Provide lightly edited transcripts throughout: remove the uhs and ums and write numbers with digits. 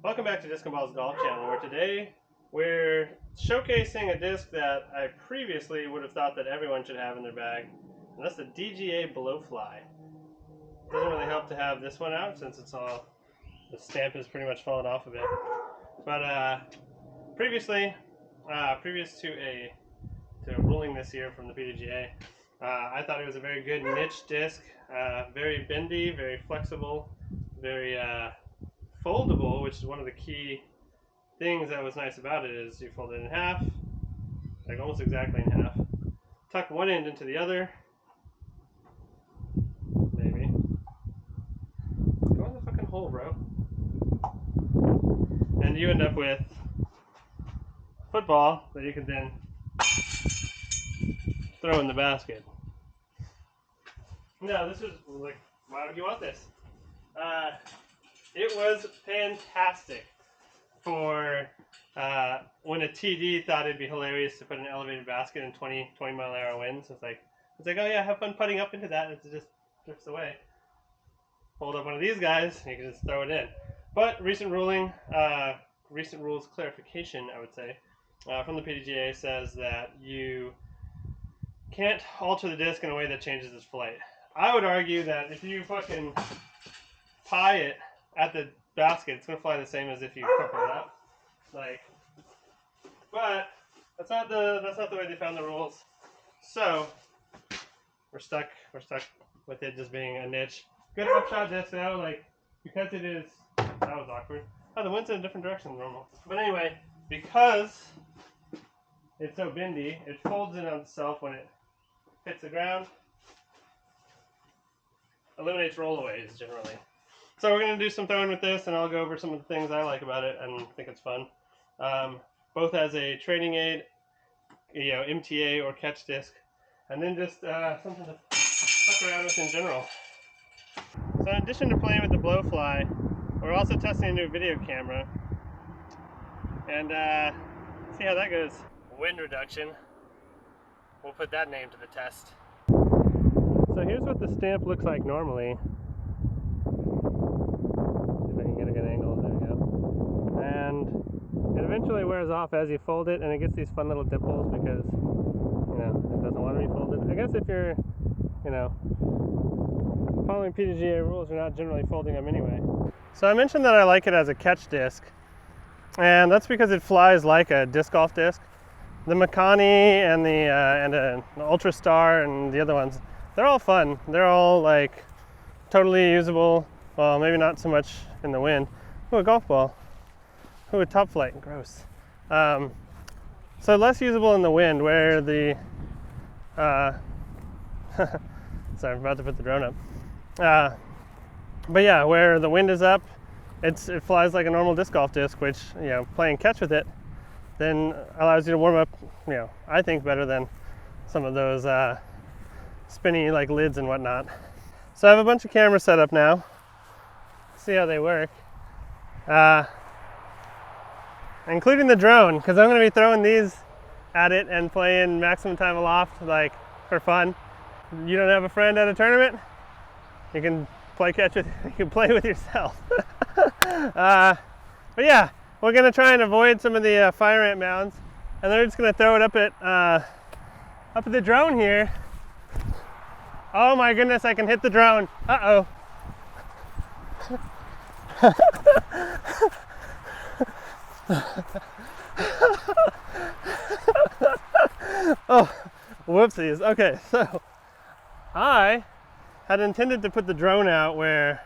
Welcome back to Disc and Ball's Golf Channel, where today we're showcasing a disc that I previously would have thought that everyone should have in their bag, and that's the DGA Blowfly. It doesn't really help to have this one out since the stamp is pretty much fallen off of it. But previous to a ruling this year from the DGA, I thought it was a very good niche disc, very bendy, very flexible, very foldable, which is one of the key things that was nice about it. Is you fold it in half, like almost exactly in half, tuck one end into the other, maybe go in the fucking hole, bro, and you end up with football that you can then throw in the basket. Now this is like, why would you want this? It was fantastic for when a TD thought it'd be hilarious to put an elevated basket in 20 mile-an-hour winds. It's like, oh yeah, have fun putting up into that. It just drifts away. Hold up one of these guys, and you can just throw it in. But recent rules clarification, I would say, from the PDGA says that you can't alter the disc in a way that changes its flight. I would argue that if you fucking pie it at the basket, it's gonna fly the same as if you couple it up. But that's not the way they found the rules. So we're stuck with it just being a niche. Good upshot disc though, like, because it is, that was awkward. Oh, the wind's in a different direction than normal. But anyway, because it's so bendy, it folds in on itself when it hits the ground. Eliminates rollaways generally. So we're going to do some throwing with this, and I'll go over some of the things I like about it and think it's fun. Both as a training aid, MTA or catch disc, and then just something to fuck around with in general. So in addition to playing with the Blowfly, we're also testing a new video camera, and see how that goes. Wind reduction. We'll put that name to the test. So here's what the stamp looks like normally. See if I can get a good angle. There we go. And it eventually wears off as you fold it, and it gets these fun little dimples because, it doesn't want to be folded. I guess if you're, following PDGA rules, you're not generally folding them anyway. So I mentioned that I like it as a catch disc, and that's because it flies like a disc golf disc. The Makani and the Ultra Star and the other ones, they're all fun. They're all like totally usable. Well, maybe not so much in the wind. Ooh, a golf ball. Ooh, a top flight. Gross. So less usable in the wind, where the sorry, I'm about to put the drone up. But yeah, where the wind is up, it flies like a normal disc golf disc, which, playing catch with it then allows you to warm up, I think better than some of those spinny like lids and whatnot. So I have a bunch of cameras set up now. See how they work. Including the drone, because I'm going to be throwing these at it and playing maximum time aloft, like, for fun. You don't have a friend at a tournament? You can play catch with, you can play with yourself. But yeah, we're going to try and avoid some of the fire ant mounds, and then we're just going to throw it up at the drone here. Oh my goodness, I can hit the drone. Uh-oh. Oh, whoopsies. Okay, so I had intended to put the drone out where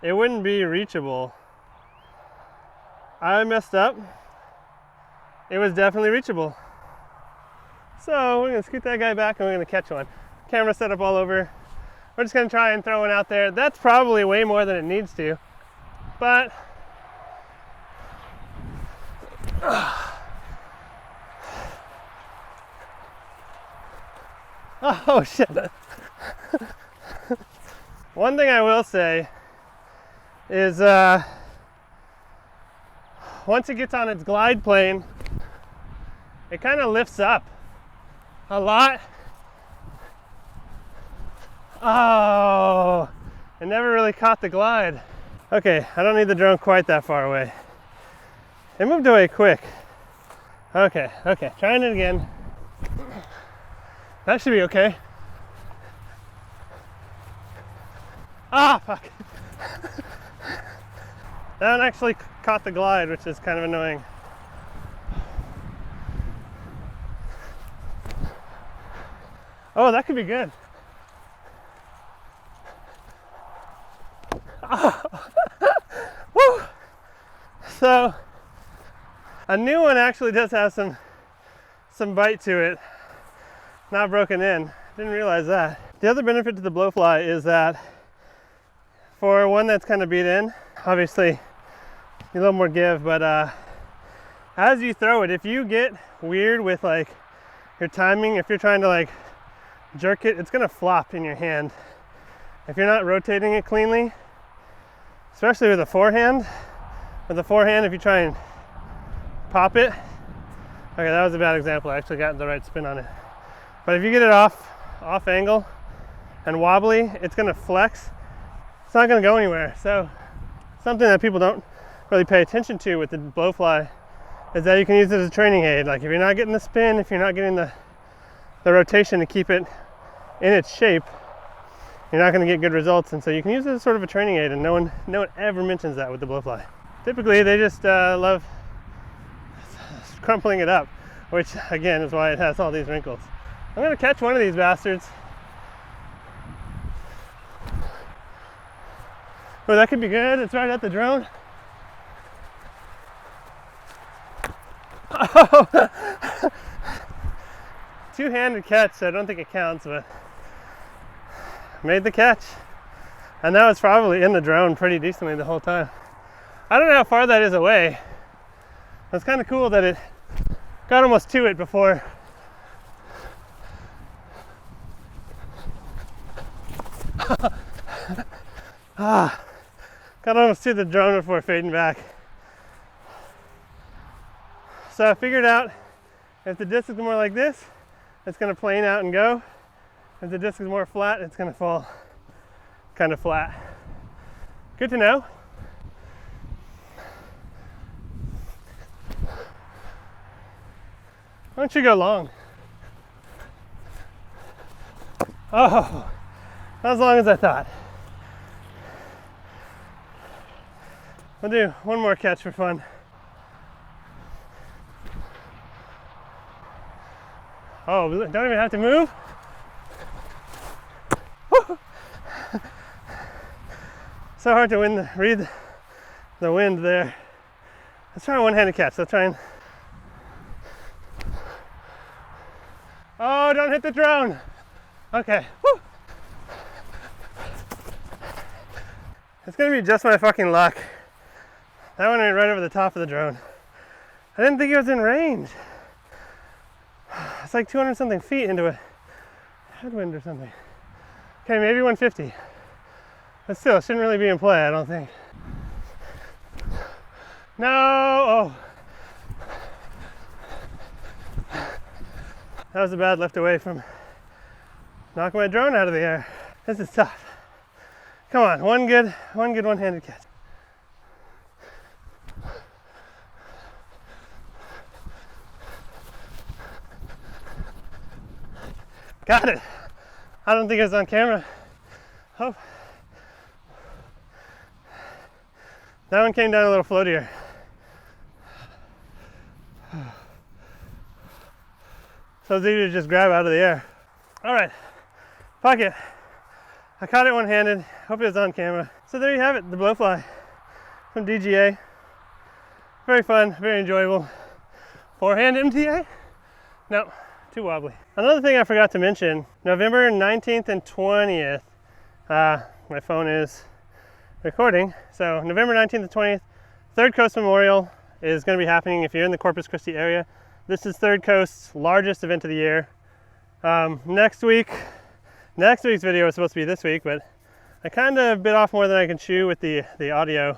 it wouldn't be reachable. I messed up. It was definitely reachable. So we're gonna scoot that guy back and we're gonna catch one. Camera set up all over. We're just gonna try and throw one out there. That's probably way more than it needs to, but oh shit. One thing I will say is once it gets on its glide plane, it kind of lifts up a lot. Oh, it never really caught the glide. Okay, I don't need the drone quite that far away. It moved away quick. Okay, trying it again. That should be okay. Ah, fuck. That one actually caught the glide, which is kind of annoying. Oh, that could be good. Oh. Woo! So, a new one actually does have some bite to it. Not broken in. Didn't realize that. The other benefit to the Blowfly is that for one that's kind of beat in, obviously a little more give, but as you throw it, if you get weird with like your timing, if you're trying to like jerk it, it's gonna flop in your hand. If you're not rotating it cleanly, especially with a forehand. With a forehand, if you try and pop it, okay, that was a bad example. I actually got the right spin on it. But if you get it off angle and wobbly, it's gonna flex. It's not gonna go anywhere. So something that people don't really pay attention to with the Blowfly is that you can use it as a training aid. Like if you're not getting the spin, if you're not getting the rotation to keep it in its shape, you're not going to get good results. And so you can use it as sort of a training aid, and no one ever mentions that with the Blowfly. Typically they just love crumpling it up, which again is why it has all these wrinkles. I'm going to catch one of these bastards. Oh, that could be good. It's right at the drone. Oh. Two-handed catch, so I don't think it counts, but made the catch. And that was probably in the drone pretty decently the whole time. I don't know how far that is away. It's kind of cool that it got almost to it before. Got almost to the drone before fading back. So I figured out if the disc is more like this, it's going to plane out and go. If the disc is more flat, it's going to fall kind of flat. Good to know. Why don't you go long? Oh, not as long as I thought. We'll do one more catch for fun. Oh, don't even have to move. Woo! So hard to read the wind there. Let's try a one-handed catch. Let's try and. Oh, don't hit the drone. Okay. Woo! It's gonna be just my fucking luck. That one went right over the top of the drone. I didn't think it was in range. It's like 200 something feet into a headwind or something. Okay, maybe 150. But still, it shouldn't really be in play, I don't think. No! Oh. That was a bad lift away from knocking my drone out of the air. This is tough. Come on, one good one-handed catch. Got it. I don't think it was on camera. Oh. That one came down a little floatier. So it's easy to just grab out of the air. All right, fuck it. I caught it one-handed. Hope it was on camera. So there you have it, the Blowfly from DGA. Very fun, very enjoyable. Forehand MTA? No, too wobbly. Another thing I forgot to mention, November 19th and 20th, my phone is recording. So November 19th and 20th, Third Coast Memorial is going to be happening if you're in the Corpus Christi area. This is Third Coast's largest event of the year. Next week's video was supposed to be this week, but I kind of bit off more than I can chew with the audio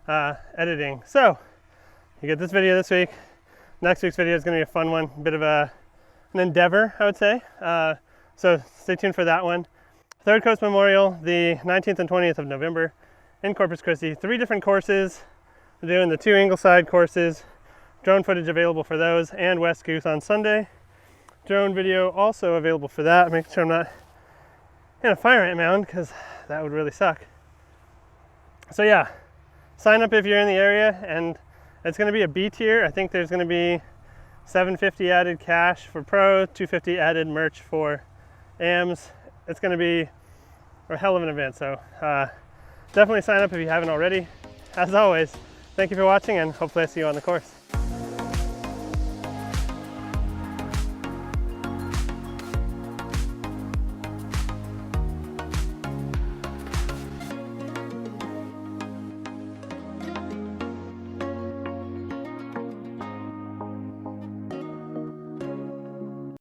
editing. So you get this video this week. Next week's video is going to be a fun one, a bit of an endeavor, I would say. So stay tuned for that one. Third Coast Memorial, the 19th and 20th of November. in Corpus Christi. 3 different courses. We're doing the 2 Ingleside courses. Drone footage available for those, and West Goose on Sunday. Drone video also available for that. Make sure I'm not in a fire ant mound, because that would really suck. So yeah, sign up if you're in the area, and it's going to be a B tier. I think there's going to be $750 added cash for pro, $250 added merch for AMs. It's going to be a hell of an event, so definitely sign up if you haven't already. As always, thank you for watching, and hopefully I see you on the course.